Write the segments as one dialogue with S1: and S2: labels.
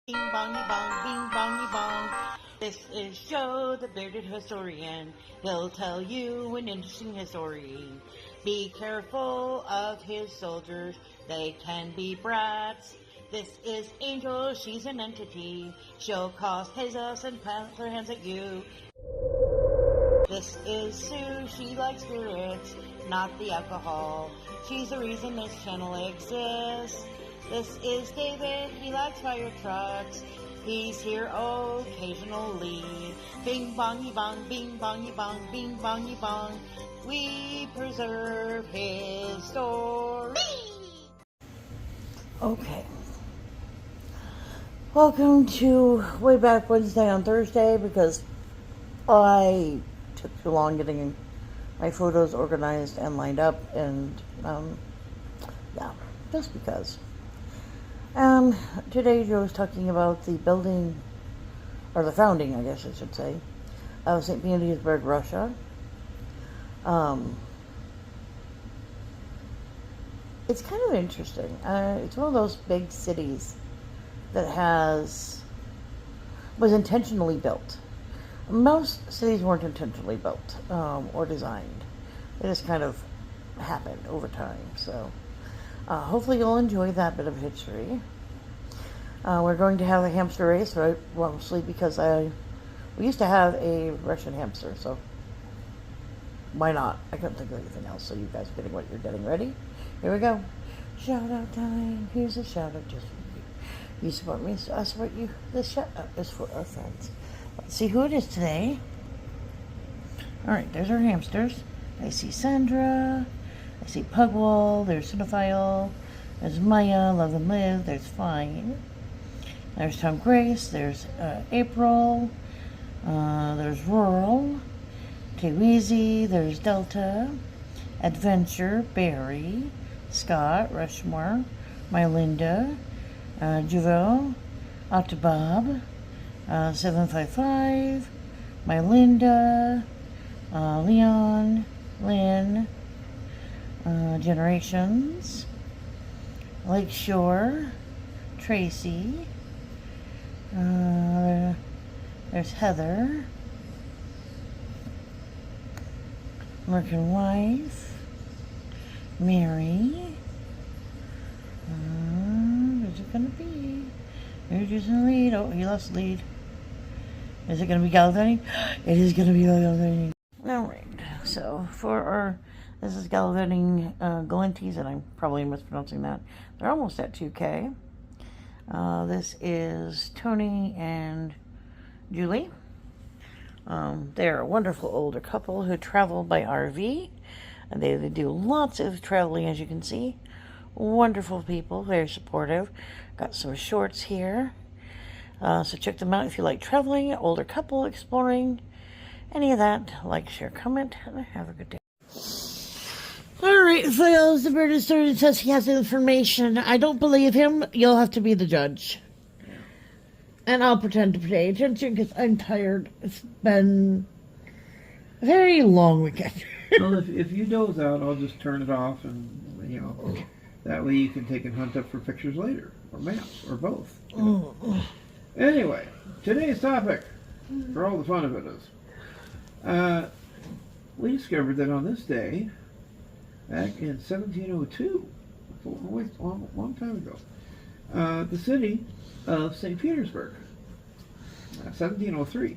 S1: Bing bongy bong, bing bongy bong. This is Joe, the bearded historian. He'll tell you an interesting story. Be careful of his soldiers, they can be brats. This is Angel, she's an entity. She'll cause chaos and plant her hands at you. This is Sue, she likes spirits, not the alcohol. She's the reason this channel exists. This is David, he likes fire trucks. He's here occasionally. Bing bongy bong, bing bongy bong, bing bongy bong. We preserve his story. Okay. Welcome to Wayback Wednesday on Thursday because I took too long getting my photos organized and lined up, and yeah, just because. Today Joe's talking about the building, or the founding, I guess I should say, of St. Petersburg, Russia. It's kind of interesting. It's one of those big cities that was intentionally built. Most cities weren't intentionally built or designed. They just kind of happened over time. So hopefully you'll enjoy that bit of history. We're going to have a hamster race, right? Mostly because we used to have a Russian hamster, so why not? I couldn't think of anything else, so you guys are getting what you're getting. Ready? Here we go. Shout out time. Here's a shout out just for you. You support me, so I support you. This shout out is for our friends. Let's see who it is today. Alright, there's our hamsters. I see Sandra. I see Pugwall. There's Cinephile. There's Maya. Love and Live. There's Fine. There's Tom Grace. There's April. There's Rural. Weezy. There's Delta. Adventure. Barry. Scott. Rushmore. Mylinda. Juvel. Octobob. 755. Mylinda. Leon. Lynn. Generations. Lakeshore. Tracy. There's Heather. American Wife. Mary. Who's it gonna be? Who's using the lead? Oh, he lost the lead. Is it gonna be Gallivanting? It is gonna be Gallivanting. Alright, so this is Gallivanting Galentis, and I'm probably mispronouncing that. They're almost at 2K. This is Tony and Julie. They're a wonderful older couple who travel by RV. And they do lots of traveling, as you can see. Wonderful people, very supportive. Got some shorts here. So check them out if you like traveling, older couple, exploring, any of that. Like, share, comment, and have a good day. Alright, fellas, the bearded historian says he has information. I don't believe him. You'll have to be the judge. And I'll pretend to pay attention because I'm tired. It's been a very long weekend.
S2: Well, if you doze out, I'll just turn it off, and that way you can take and hunt up for pictures later, or maps, or both. Anyway, today's topic, for all the fun of it is, we discovered that on this day, back in 1702, a long time ago, the city of St. Petersburg, 1703,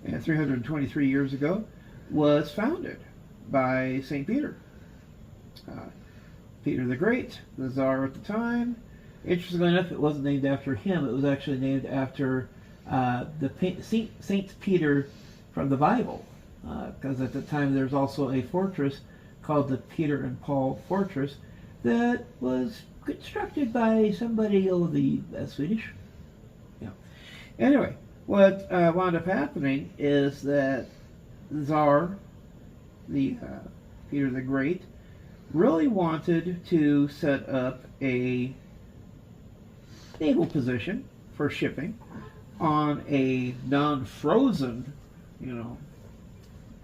S2: and 323 years ago, was founded by St. Peter. Peter the Great, the Tsar at the time. Interestingly enough, it wasn't named after him. It was actually named after Saint Peter from the Bible, because at the time there's also a fortress called the Peter and Paul Fortress that was constructed by somebody over the Swedish. Yeah. Anyway, what wound up happening is that Tsar, Peter the Great, really wanted to set up a naval position for shipping on a non-frozen,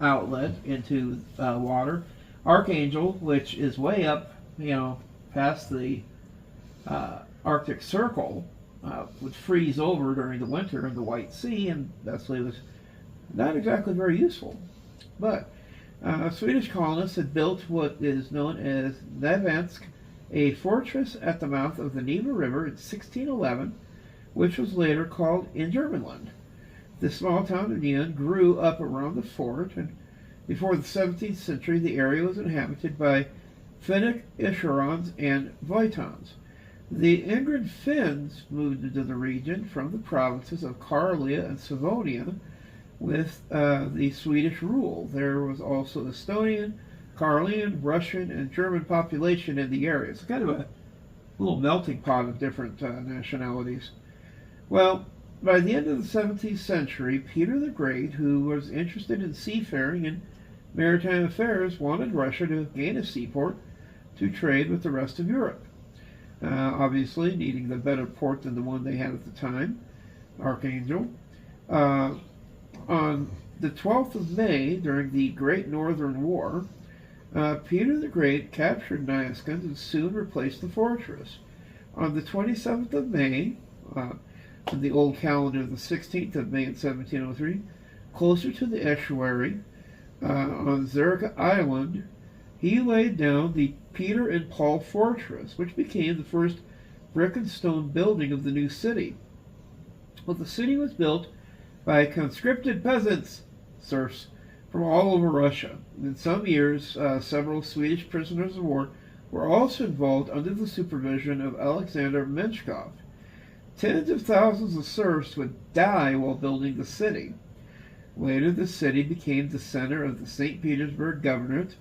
S2: outlet into water. Archangel, which is way up, past the Arctic Circle, would freeze over during the winter in the White Sea, and thus it was not exactly very useful. But Swedish colonists had built what is known as Nevansk, a fortress at the mouth of the Neva River in 1611, which was later called Ingermanland. The small town of Neon grew up around the fort, and before the 17th century the area was inhabited by Finnic Isherons and Voitons. The Ingrid Finns moved into the region from the provinces of Karelia and Savonia with the Swedish rule. There was also Estonian, Karelian, Russian, and German population in the area. It's kind of a little melting pot of different nationalities. Well, by the end of the 17th century, Peter the Great, who was interested in seafaring and maritime affairs, wanted Russia to gain a seaport to trade with the rest of Europe. Obviously, needing the better port than the one they had at the time, Archangel. On the 12th of May, during the Great Northern War, Peter the Great captured Nyaskand and soon replaced the fortress. On the 27th of May, in the old calendar, the 16th of May in 1703, closer to the estuary, on Zerga Island, he laid down the Peter and Paul Fortress, which became the first brick and stone building of the new city. Well, the city was built by conscripted peasants, serfs, from all over Russia. In some years, several Swedish prisoners of war were also involved under the supervision of Alexander Menshikov. Tens of thousands of serfs would die while building the city. Later, the city became the center of the St. Petersburg Governorate.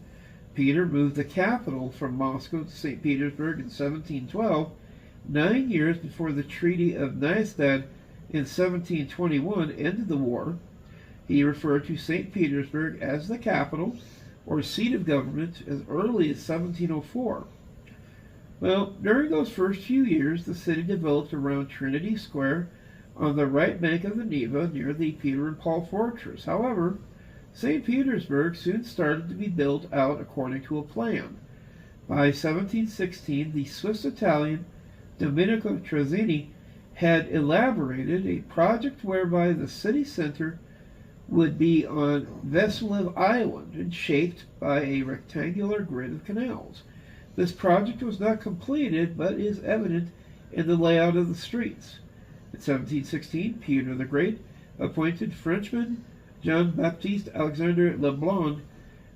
S2: Peter moved the capital from Moscow to St. Petersburg in 1712, 9 years before the Treaty of Nystad in 1721 ended the war. He referred to St. Petersburg as the capital, or seat of government, as early as 1704. Well, during those first few years, the city developed around Trinity Square on the right bank of the Neva near the Peter and Paul Fortress. However, St. Petersburg soon started to be built out according to a plan. By 1716, the Swiss-Italian Domenico Trezzini had elaborated a project whereby the city center would be on Vesliv Island and shaped by a rectangular grid of canals. This project was not completed, but is evident in the layout of the streets. In 1716, Peter the Great appointed Frenchman Jean-Baptiste Alexandre Leblond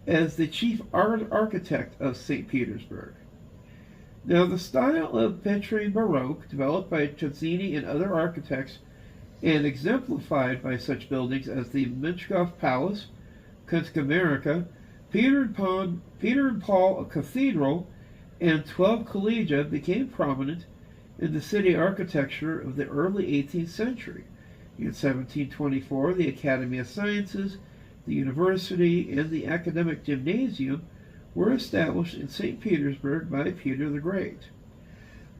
S2: as the chief architect of St. Petersburg. Now, the style of Petre Baroque, developed by Trezzini and other architects, and exemplified by such buildings as the Menshikov Palace, Kunstkamera, Peter and Paul Cathedral, and 12 collegia, became prominent in the city architecture of the early 18th century. In 1724, the Academy of Sciences, the university, and the academic gymnasium were established in St. Petersburg by Peter the Great.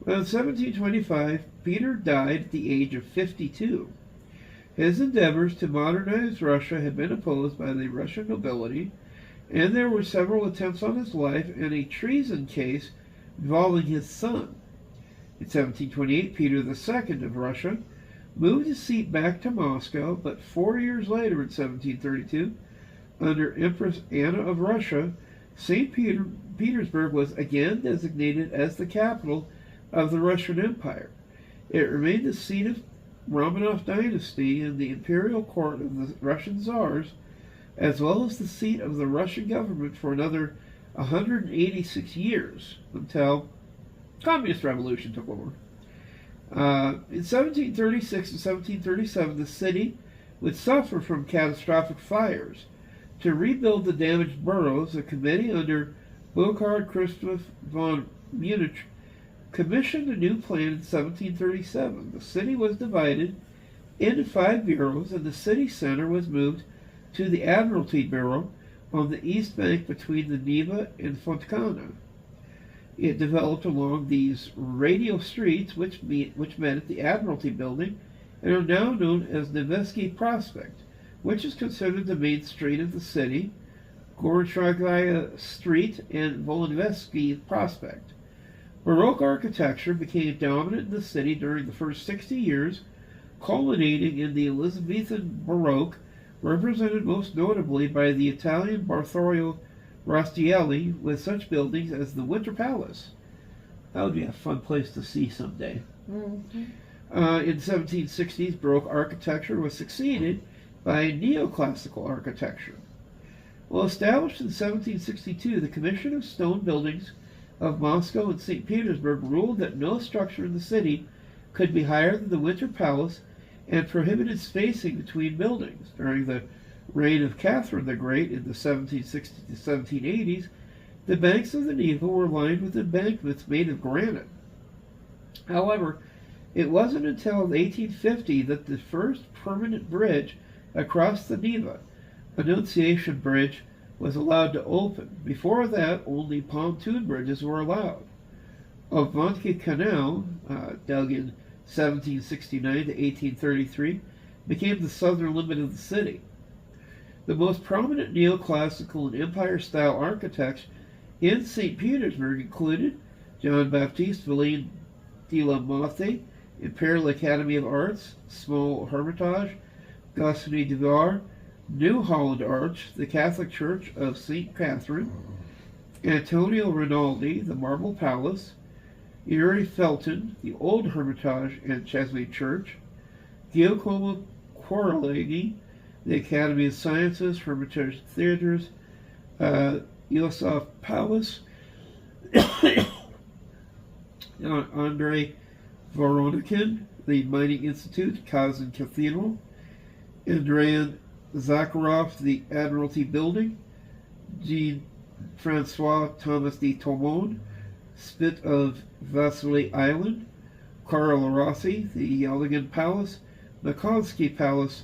S2: Well, in 1725, Peter died at the age of 52. His endeavors to modernize Russia had been opposed by the Russian nobility, and there were several attempts on his life and a treason case involving his son. In 1728, Peter II of Russia moved his seat back to Moscow, but 4 years later, in 1732, under Empress Anna of Russia, St. Petersburg was again designated as the capital of the Russian Empire. It remained the seat of Romanov dynasty and the imperial court of the Russian Tsars, as well as the seat of the Russian government for another 186 years until the Communist Revolution took over. In 1736 and 1737, the city would suffer from catastrophic fires. To rebuild the damaged boroughs, a committee under Burkhard Christoph von Munich commissioned a new plan in 1737. The city was divided into 5 boroughs, and the city center was moved to the Admiralty Bureau on the east bank between the Neva and Fontana. It developed along these radial streets, which met at the Admiralty Building, and are now known as Nevsky Prospect, which is considered the main street of the city, Gorchagaya Street and Volinvesky Prospect. Baroque architecture became dominant in the city during the first 60 years, culminating in the Elizabethan Baroque, represented most notably by the Italian Bartolomeo Rastielli, with such buildings as the Winter Palace. That would be a fun place to see someday.
S1: Mm-hmm.
S2: In the 1760s, Baroque architecture was succeeded by neoclassical architecture. Well, established in 1762, the Commission of Stone Buildings of Moscow and St. Petersburg ruled that no structure in the city could be higher than the Winter Palace and prohibited spacing between buildings. During the reign of Catherine the Great in the 1760s to 1780s, the banks of the Neva were lined with embankments made of granite. However, it wasn't until 1850 that the first permanent bridge across the Neva, Annunciation Bridge, was allowed to open. Before that, only pontoon bridges were allowed. Obvodki Canal, dug in 1769 to 1833, became the southern limit of the city. The most prominent neoclassical and empire-style architects in St. Petersburg included John Baptiste Villene de la Mothe, Imperial Academy of Arts, Small Hermitage, Goscinny de Var, New Holland Arch, the Catholic Church of St. Catherine, Antonio Rinaldi, the Marble Palace, Uri Felton, the Old Hermitage and Chesley Church, Giacomo Corelli, the Academy of Sciences, Hermitage Theaters, Iosif Palace, Andrei Voronikin, the Mining Institute, Kazan Cathedral, Andrian Zakharov, the Admiralty Building, Jean-Francois Thomas de Tomon, Spit of Vasily Island, Carl Rossi, the Elegant Palace, Makovsky Palace,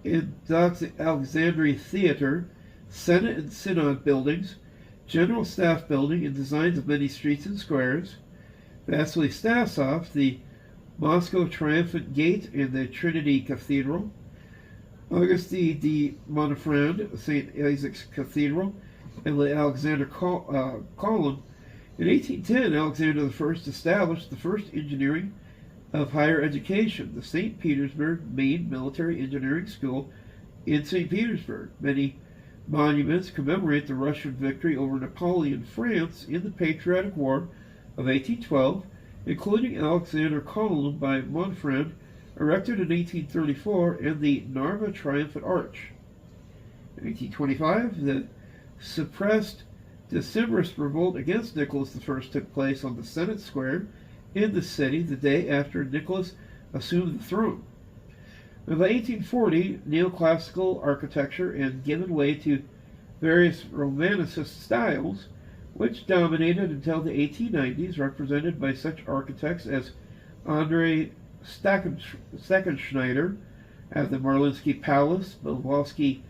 S2: and Alexandria Theater, Senate and Synod buildings, General Staff Building, and designs of many streets and squares, Vasily Stasov, the Moscow Triumphant Gate and the Trinity Cathedral, Auguste de Montfrand, St. Isaac's Cathedral, and the Alexander Column. In 1810, Alexander I established the first engineering of higher education, the St. Petersburg Main Military Engineering School in St. Petersburg. Many monuments commemorate the Russian victory over Napoleon France in the Patriotic War of 1812, including Alexander Column by Montfrand, erected in 1834, and the Narva Triumphant Arch. In 1825, the suppressed Decembrist revolt against Nicholas I took place on the Senate Square in the city the day after Nicholas assumed the throne. By 1840, neoclassical architecture had given way to various Romanicist styles, which dominated until the 1890s, represented by such architects as Andrei Steckenschneider at the Marlinsky Palace, Bolersky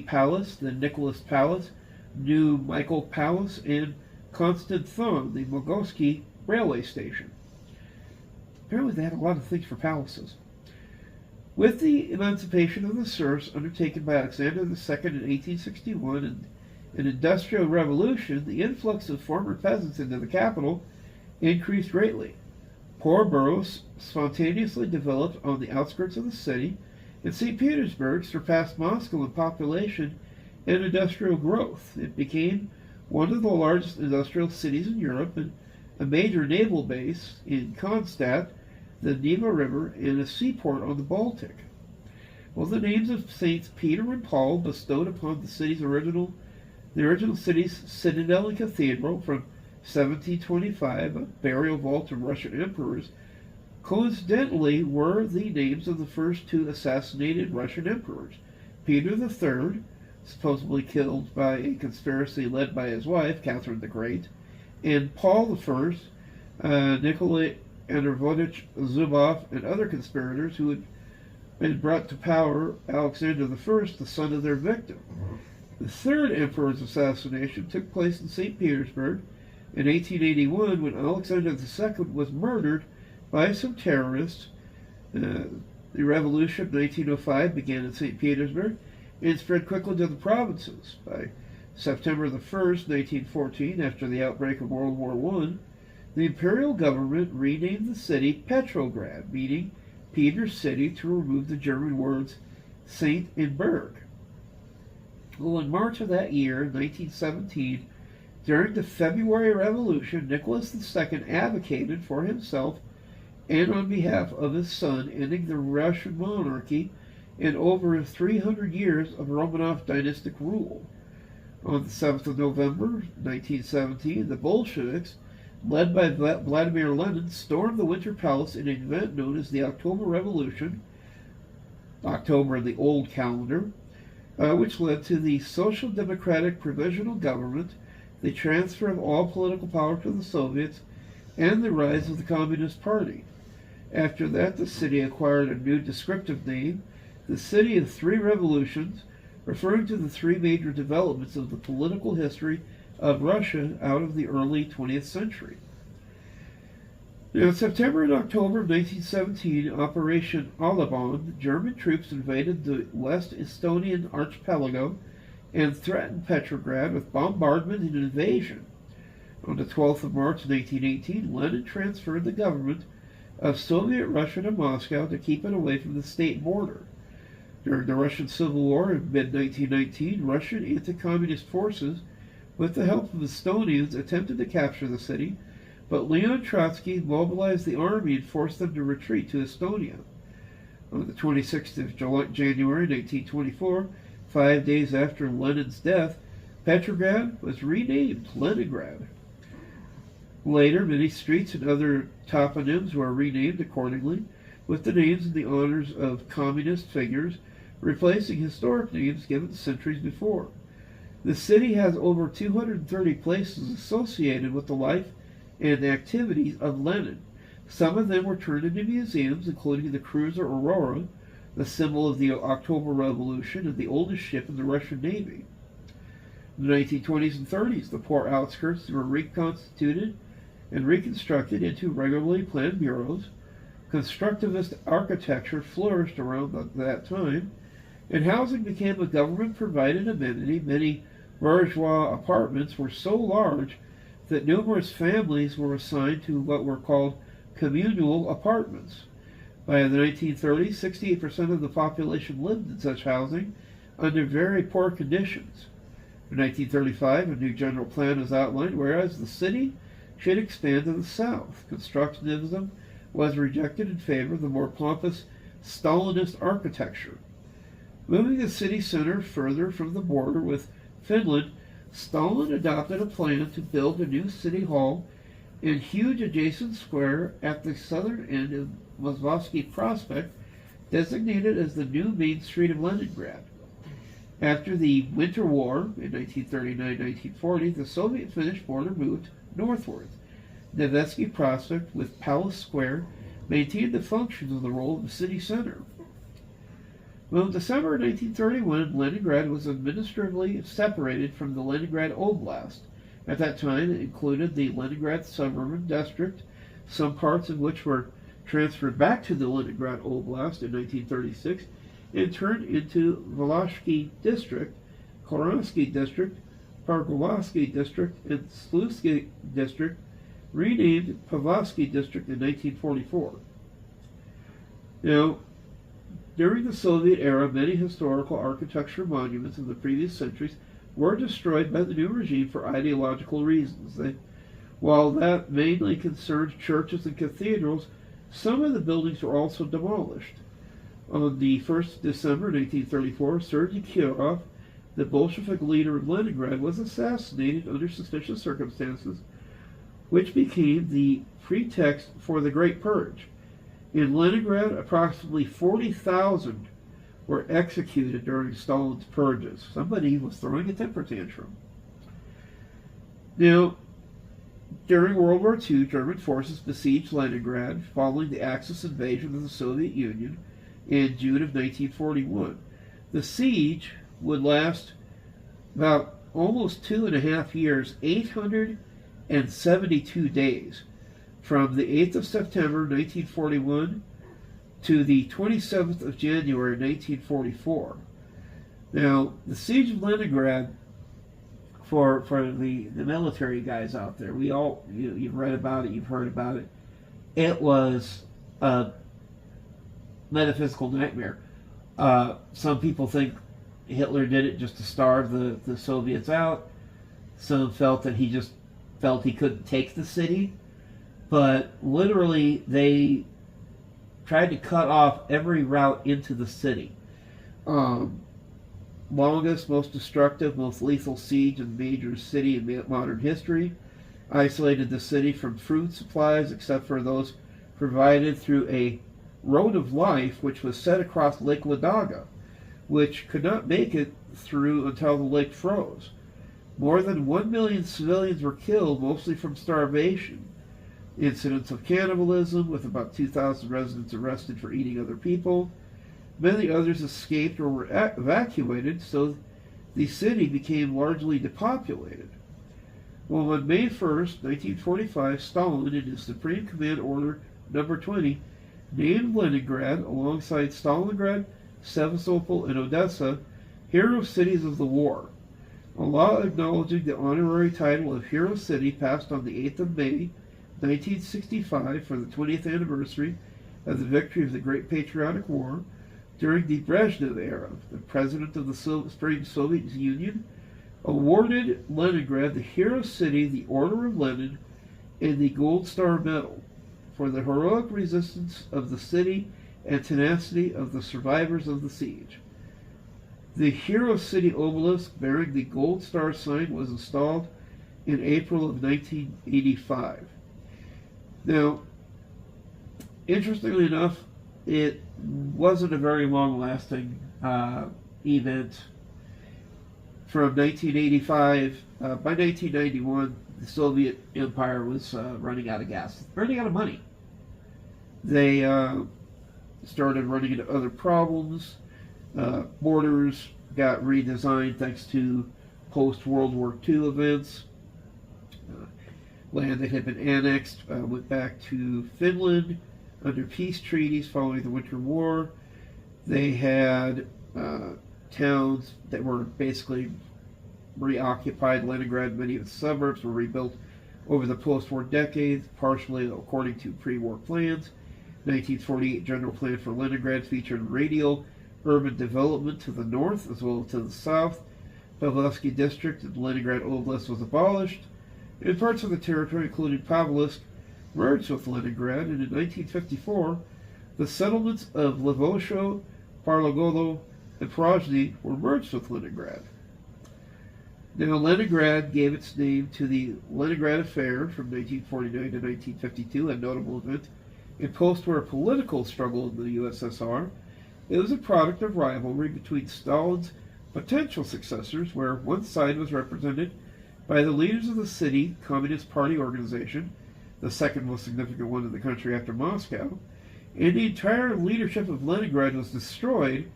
S2: Palace, the Nicholas Palace, New Michael Palace, and Constant Thon, the Mogilsky Railway Station. Apparently they had a lot of things for palaces. With the emancipation of the serfs undertaken by Alexander II in 1861 and an industrial revolution, the influx of former peasants into the capital increased greatly. Poor boroughs spontaneously developed on the outskirts of the city, and St. Petersburg surpassed Moscow in population and industrial growth. It became one of the largest industrial cities in Europe and a major naval base in Kronstadt, the Neva River, and a seaport on the Baltic. Well, the names of Saints Peter and Paul, bestowed upon the original city's citadel and cathedral from 1725, a burial vault of Russian emperors, coincidentally were the names of the first two assassinated Russian emperors, Peter III, supposedly killed by a conspiracy led by his wife, Catherine the Great, and Paul I, Nikolai Androvich Zubov, and other conspirators who had been brought to power Alexander I, the son of their victim. The third emperor's assassination took place in St. Petersburg in 1881 when Alexander II was murdered by some terrorists. The revolution of 1905 began in St. Petersburg and spread quickly to the provinces. By September the 1st, 1914, after the outbreak of World War I, The imperial government renamed the city Petrograd, meaning Peter's city, to remove the German words Saint and Berg. Well, in March of that year, 1917, during the February Revolution, Nicholas II advocated for himself and on behalf of his son, ending the Russian monarchy and over 300 years of Romanov dynastic rule. On the 7th of November, 1917, the Bolsheviks, led by Vladimir Lenin, stormed the Winter Palace in an event known as the October Revolution, October in the old calendar, which led to the Social Democratic Provisional Government, the transfer of all political power to the Soviets, and the rise of the Communist Party. After that, the city acquired a new descriptive name, the City of Three Revolutions, referring to the three major developments of the political history of Russia out of the early 20th century. Now, in September and October of 1917, Operation Alabon, German troops invaded the West Estonian archipelago and threatened Petrograd with bombardment and invasion. On the 12th of March 1918, Lenin transferred the government of Soviet Russia to Moscow to keep it away from the state border. During the Russian Civil War in mid-1919, Russian anti-communist forces, with the help of Estonians, attempted to capture the city, but Leon Trotsky mobilized the army and forced them to retreat to Estonia. On the 26th of January 1924, 5 days after Lenin's death, Petrograd was renamed Leningrad. Later, many streets and other toponyms were renamed accordingly, with the names and the honors of communist figures replacing historic names given centuries before. The city has over 230 places associated with the life and activities of Lenin. Some of them were turned into museums, including the cruiser Aurora, the symbol of the October Revolution and the oldest ship in the Russian Navy. In the 1920s and 30s, the poor outskirts were reconstituted and reconstructed into regularly planned bureaus. Constructivist architecture flourished around that time, and housing became a government-provided amenity. Many bourgeois apartments were so large that numerous families were assigned to what were called communal apartments. By the 1930s, 68% of the population lived in such housing under very poor conditions. In 1935, a new general plan was outlined, whereas the city should expand to the south. Constructivism was rejected in favor of the more pompous Stalinist architecture. Moving the city center further from the border with Finland, Stalin adopted a plan to build a new city hall and huge adjacent square at the southern end of Moskovsky Prospect, designated as the new main street of Leningrad. After the Winter War in 1939-1940, the Soviet-Finnish border moved northward. Nevsky Prospect, with Palace Square, maintained the functions of the role of the city center. Well, in December 1931, Leningrad was administratively separated from the Leningrad Oblast. At that time, it included the Leningrad Suburban District, some parts of which were transferred back to the Leningrad Oblast in 1936 and turned into Volozhsky District, Khoronsky District, Pargovsky District, and Slutsky District, renamed Pavlovsky District in 1944. Now, during the Soviet era, many historical architecture monuments of the previous centuries were destroyed by the new regime for ideological reasons. While that mainly concerned churches and cathedrals, some of the buildings were also demolished. On the 1st of December 1934, Sergei Kirov, the Bolshevik leader of Leningrad, was assassinated under suspicious circumstances, which became the pretext for the Great Purge. In Leningrad, approximately 40,000 were executed during Stalin's purges. Somebody was throwing a temper tantrum. Now, during World War II, German forces besieged Leningrad following the Axis invasion of the Soviet Union in June of 1941. The siege would last about almost 2.5 years, 872 days, from the 8th of September 1941 to the 27th of January 1944. Now, the siege of Leningrad for the military guys out there. We all you've read about it, you've heard about it. It was a metaphysical nightmare. Some people think Hitler did it just to starve the Soviets out. Some felt that he just felt he couldn't take the city. But literally, they tried to cut off every route into the city. Longest, most destructive, most lethal siege in major city in modern history. Isolated the city from food supplies except for those provided through a road of life which was set across Lake Ladoga, which could not make it through until the lake froze. More than 1 million civilians were killed, mostly from starvation. Incidents of cannibalism, with about 2,000 residents arrested for eating other people. Many others escaped or were evacuated, so the city became largely depopulated. Well, on May 1st, 1945, Stalin, in his Supreme Command Order Number 20, named Leningrad, alongside Stalingrad, Sevastopol, and Odessa, hero cities of the war. A law acknowledging the honorary title of Hero City passed on the 8th of May, 1965, for the 20th anniversary of the victory of the Great Patriotic War. During the Brezhnev era, the president of the Soviet Union awarded Leningrad the Hero City, the Order of Lenin, and the Gold Star Medal for the heroic resistance of the city and tenacity of the survivors of the siege. The Hero City obelisk bearing the Gold Star sign was installed in April of 1985. Now, interestingly enough, it wasn't a very long-lasting event. From 1985, by 1991, the Soviet Empire was running out of gas, running out of money. They started running into other problems. Borders got redesigned thanks to post-World War II events. Land that had been annexed went back to Finland under peace treaties following the Winter War. They had towns that were basically reoccupied. Leningrad, many of its suburbs were rebuilt over the post-war decades, partially according to pre-war plans. 1948 General Plan for Leningrad featured radial urban development to the north as well as to the south. Pavlovsky district in Leningrad Oblast was abolished, and parts of the territory, including Pavlovsk, merged with Leningrad, and in 1954, the settlements of Lvovsho, Parlogodo, and Prozhny were merged with Leningrad. Now, Leningrad gave its name to the Leningrad Affair from 1949 to 1952, a notable event in post-war political struggle in the USSR. It was a product of rivalry between Stalin's potential successors, where one side was represented by the leaders of the city Communist Party organization, the second most significant one in the country after Moscow, and the entire leadership of Leningrad was destroyed,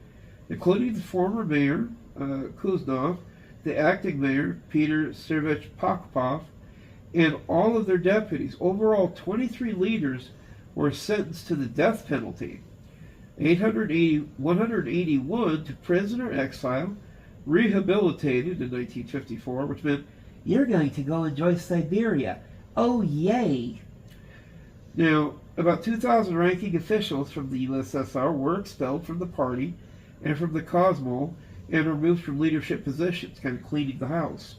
S2: including the former mayor, Kuznov, the acting mayor, Peter Sergeyevich Pakpov, and all of their deputies. Overall, 23 leaders were sentenced to the death penalty. 181 to prisoner exile, rehabilitated in 1954, which meant you're going to go enjoy Siberia. Oh, yay! Now, about 2,000 ranking officials from the USSR were expelled from the party and from the Komsomol and removed from leadership positions, kind of cleaning the house.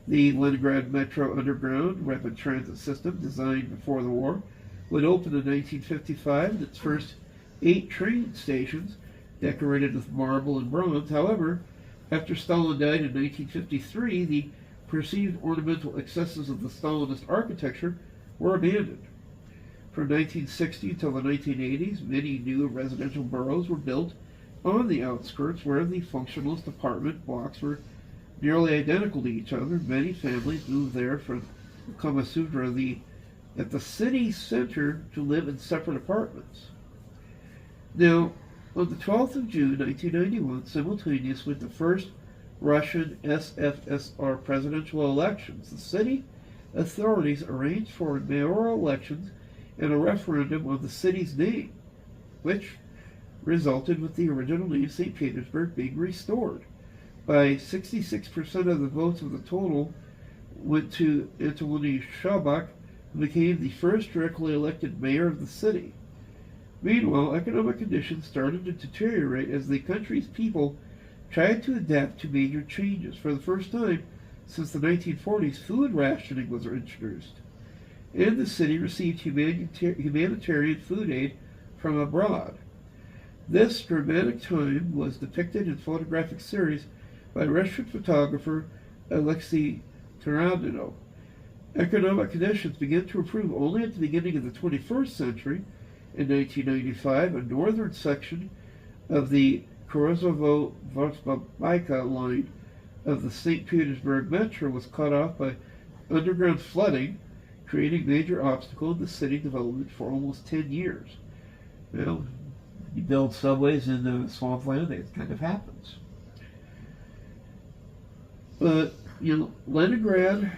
S2: The Leningrad Metro Underground rapid transit system, designed before the war, would open in 1955 with its first 8 train stations decorated with marble and bronze. However, after Stalin died in 1953, the perceived ornamental excesses of the Stalinist architecture were abandoned. From 1960 until the 1980s, many new residential boroughs were built on the outskirts where the functionalist apartment blocks were nearly identical to each other. Many families moved there from Kamasudra at the city center to live in separate apartments. Now, on the 12th of June 1991, simultaneous with the first Russian SFSR presidential elections, the city authorities arranged for mayoral elections and a referendum on the city's name, which resulted with the original name St. Petersburg being restored. by 66% of the votes of the total went to Anatoly Shabak, who became the first directly elected mayor of the city. Meanwhile, economic conditions started to deteriorate as the country's people tried to adapt to major changes. For the first time since the 1940s, food rationing was introduced, and the city received humanitarian food aid from abroad. This dramatic time was depicted in a photographic series by Russian photographer Alexei Taranino. Economic conditions began to improve only at the beginning of the 21st century. In 1995, a northern section of the Korozovo-Vostochny line of the St. Petersburg metro was cut off by underground flooding, creating major obstacle in the city development for almost 10 years. Well, you build subways in the swampland, it kind of happens. But, Leningrad,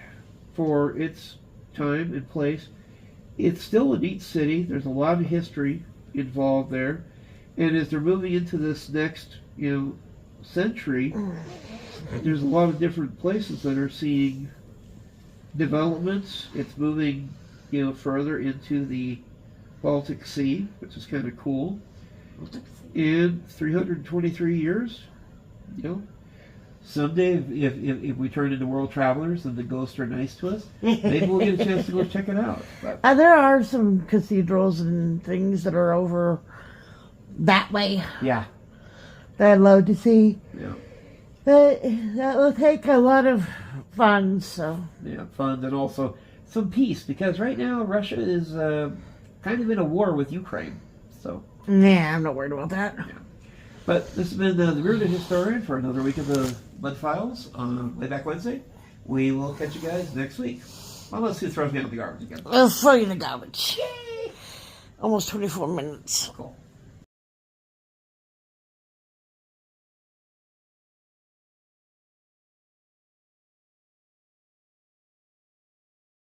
S2: for its time and place, it's still a neat city. There's a lot of history involved there. And as they're moving into this next, century, there's a lot of different places that are seeing developments. It's moving, further into the Baltic Sea, which is kind of cool. In 323 years, someday if we turn into world travelers and the ghosts are nice to us, maybe we'll get a chance to go check it out. But
S1: there are some cathedrals and things that are over that way.
S2: Yeah.
S1: That I'd love to see.
S2: Yeah.
S1: But that will take a lot of funds, so.
S2: Yeah, funds and also some peace, because right now Russia is kind of in a war with Ukraine. So.
S1: Yeah, I'm not worried about that.
S2: Yeah. But this has been the Bearded Historian for another week of the Mud Files on Wayback Wednesday. We will catch you guys next week. Unless he throws me out of the garbage again.
S1: I'll throw you in the garbage. Yay! Almost 24 minutes.
S2: Cool.